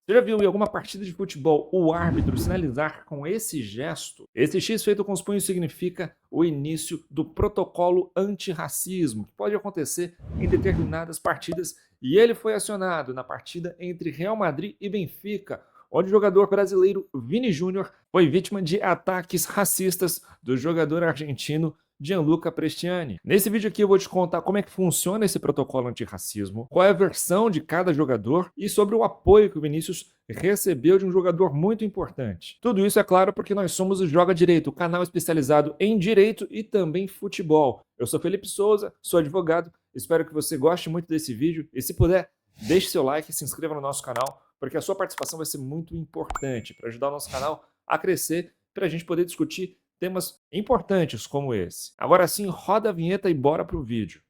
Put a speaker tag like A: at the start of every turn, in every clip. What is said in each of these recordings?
A: Você já viu em alguma partida de futebol o árbitro sinalizar com esse gesto? Esse X feito com os punhos significa o início do protocolo antirracismo, que pode acontecer em determinadas partidas, e ele foi acionado na partida entre Real Madrid e Benfica, onde o jogador brasileiro Vini Júnior foi vítima de ataques racistas do jogador argentino Gianluca Prestiani. Nesse vídeo aqui eu vou te contar como é que funciona esse protocolo antirracismo, qual é a versão de cada jogador e sobre o apoio que o Vinícius recebeu de um jogador muito importante. Tudo isso é claro porque nós somos o Joga Direito, o canal especializado em direito e também futebol. Eu sou Felipe Souza, sou advogado, espero que você goste muito desse vídeo e se puder, deixe seu like e se inscreva no nosso canal, porque a sua participação vai ser muito importante para ajudar o nosso canal a crescer, para a gente poder discutir temas importantes como esse. Agora sim, roda a vinheta e bora pro vídeo.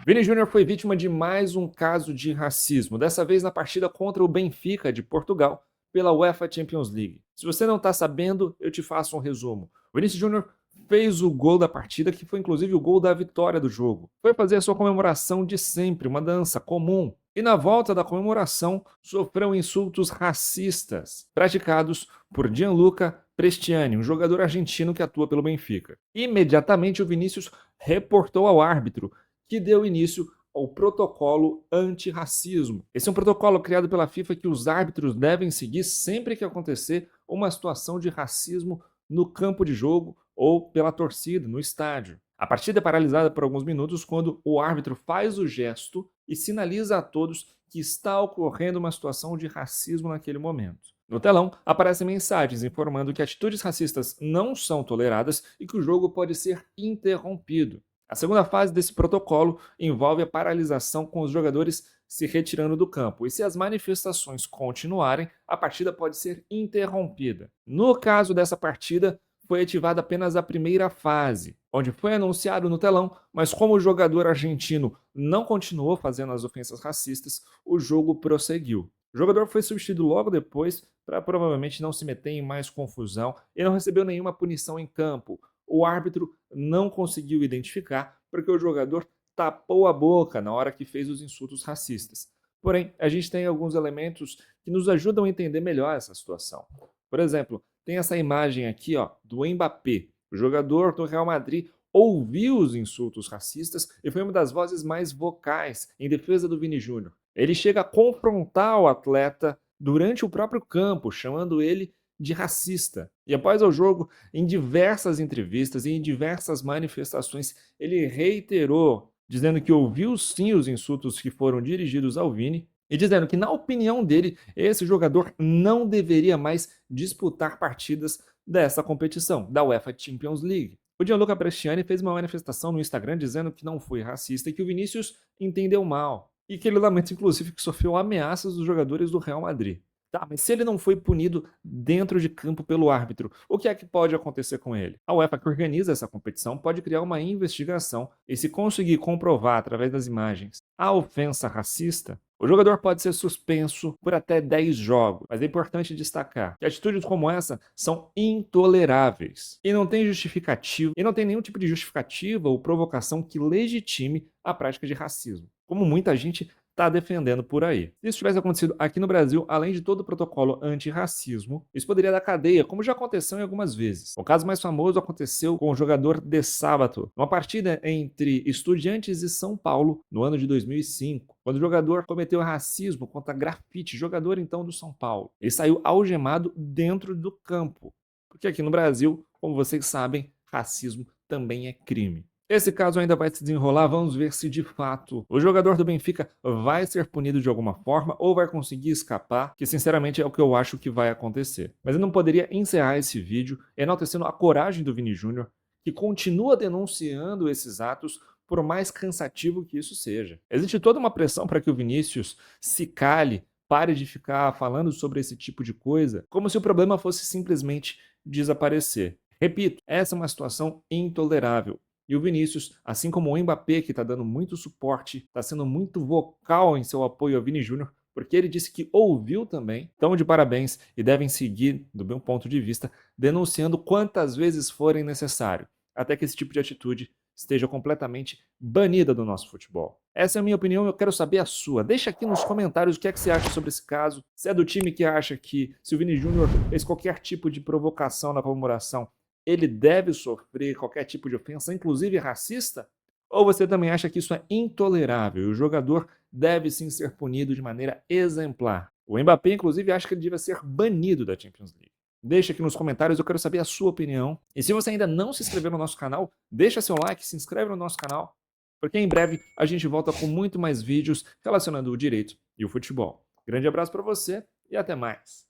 A: Vini Júnior foi vítima de mais um caso de racismo, dessa vez na partida contra o Benfica de Portugal pela UEFA Champions League. Se você não está sabendo, eu te faço um resumo. O Vinícius Júnior fez o gol da partida, que foi inclusive o gol da vitória do jogo. Foi fazer a sua comemoração de sempre, uma dança comum. E na volta da comemoração, sofreu insultos racistas praticados por Gianluca Prestiani, um jogador argentino que atua pelo Benfica. Imediatamente o Vinícius reportou ao árbitro, que deu início ao protocolo antirracismo. Esse é um protocolo criado pela FIFA que os árbitros devem seguir sempre que acontecer uma situação de racismo no campo de jogo ou pela torcida, no estádio. A partida é paralisada por alguns minutos quando o árbitro faz o gesto e sinaliza a todos que está ocorrendo uma situação de racismo naquele momento. No telão, aparecem mensagens informando que atitudes racistas não são toleradas e que o jogo pode ser interrompido. A segunda fase desse protocolo envolve a paralisação com os jogadores se retirando do campo, e se as manifestações continuarem, a partida pode ser interrompida. No caso dessa partida, foi ativada apenas a primeira fase, onde foi anunciado no telão, mas como o jogador argentino não continuou fazendo as ofensas racistas, o jogo prosseguiu. O jogador foi substituído logo depois para provavelmente não se meter em mais confusão e não recebeu nenhuma punição em campo. O árbitro não conseguiu identificar porque o jogador tapou a boca na hora que fez os insultos racistas. Porém, a gente tem alguns elementos que nos ajudam a entender melhor essa situação. Por exemplo, tem essa imagem aqui, ó, do Mbappé. O jogador do Real Madrid ouviu os insultos racistas e foi uma das vozes mais vocais em defesa do Vini Júnior. Ele chega a confrontar o atleta durante o próprio campo, chamando ele de racista. E após o jogo, em diversas entrevistas e em diversas manifestações, ele reiterou, dizendo que ouviu sim os insultos que foram dirigidos ao Vini e dizendo que, na opinião dele, esse jogador não deveria mais disputar partidas dessa competição, da UEFA Champions League. O Gianluca Prestiani fez uma manifestação no Instagram dizendo que não foi racista e que o Vinícius entendeu mal. E que ele lamenta, inclusive, que sofreu ameaças dos jogadores do Real Madrid. Tá, mas se ele não foi punido dentro de campo pelo árbitro, o que é que pode acontecer com ele? A UEFA, que organiza essa competição, pode criar uma investigação e, se conseguir comprovar através das imagens a ofensa racista, o jogador pode ser suspenso por até 10 jogos. Mas é importante destacar que atitudes como essa são intoleráveis e não tem justificativo, e não tem nenhum tipo de justificativa ou provocação que legitime a prática de racismo, como muita gente está defendendo por aí. Se isso tivesse acontecido aqui no Brasil, além de todo o protocolo antirracismo, isso poderia dar cadeia, como já aconteceu em algumas vezes. O caso mais famoso aconteceu com o jogador De Sábato, uma partida entre Estudiantes e São Paulo no ano de 2005, quando o jogador cometeu racismo contra grafite, jogador então do São Paulo. Ele saiu algemado dentro do campo, porque aqui no Brasil, como vocês sabem, racismo também é crime. Esse caso ainda vai se desenrolar, vamos ver se de fato o jogador do Benfica vai ser punido de alguma forma ou vai conseguir escapar, que sinceramente é o que eu acho que vai acontecer. Mas eu não poderia encerrar esse vídeo enaltecendo a coragem do Vini Júnior, que continua denunciando esses atos, por mais cansativo que isso seja. Existe toda uma pressão para que o Vinícius se cale, pare de ficar falando sobre esse tipo de coisa, como se o problema fosse simplesmente desaparecer. Repito, essa é uma situação intolerável. E o Vinícius, assim como o Mbappé, que está dando muito suporte, está sendo muito vocal em seu apoio ao Vini Júnior, porque ele disse que ouviu também. Então, de parabéns e devem seguir, do meu ponto de vista, denunciando quantas vezes forem necessário, até que esse tipo de atitude esteja completamente banida do nosso futebol. Essa é a minha opinião e eu quero saber a sua. Deixa aqui nos comentários o que é que você acha sobre esse caso. Se é do time que acha que se o Vini Júnior fez qualquer tipo de provocação na comemoração, ele deve sofrer qualquer tipo de ofensa, inclusive racista? Ou você também acha que isso é intolerável e o jogador deve sim ser punido de maneira exemplar? O Mbappé, inclusive, acha que ele devia ser banido da Champions League. Deixa aqui nos comentários, eu quero saber a sua opinião. E se você ainda não se inscreveu no nosso canal, deixa seu like, se inscreve no nosso canal, porque em breve a gente volta com muito mais vídeos relacionando o direito e o futebol. Grande abraço para você e até mais.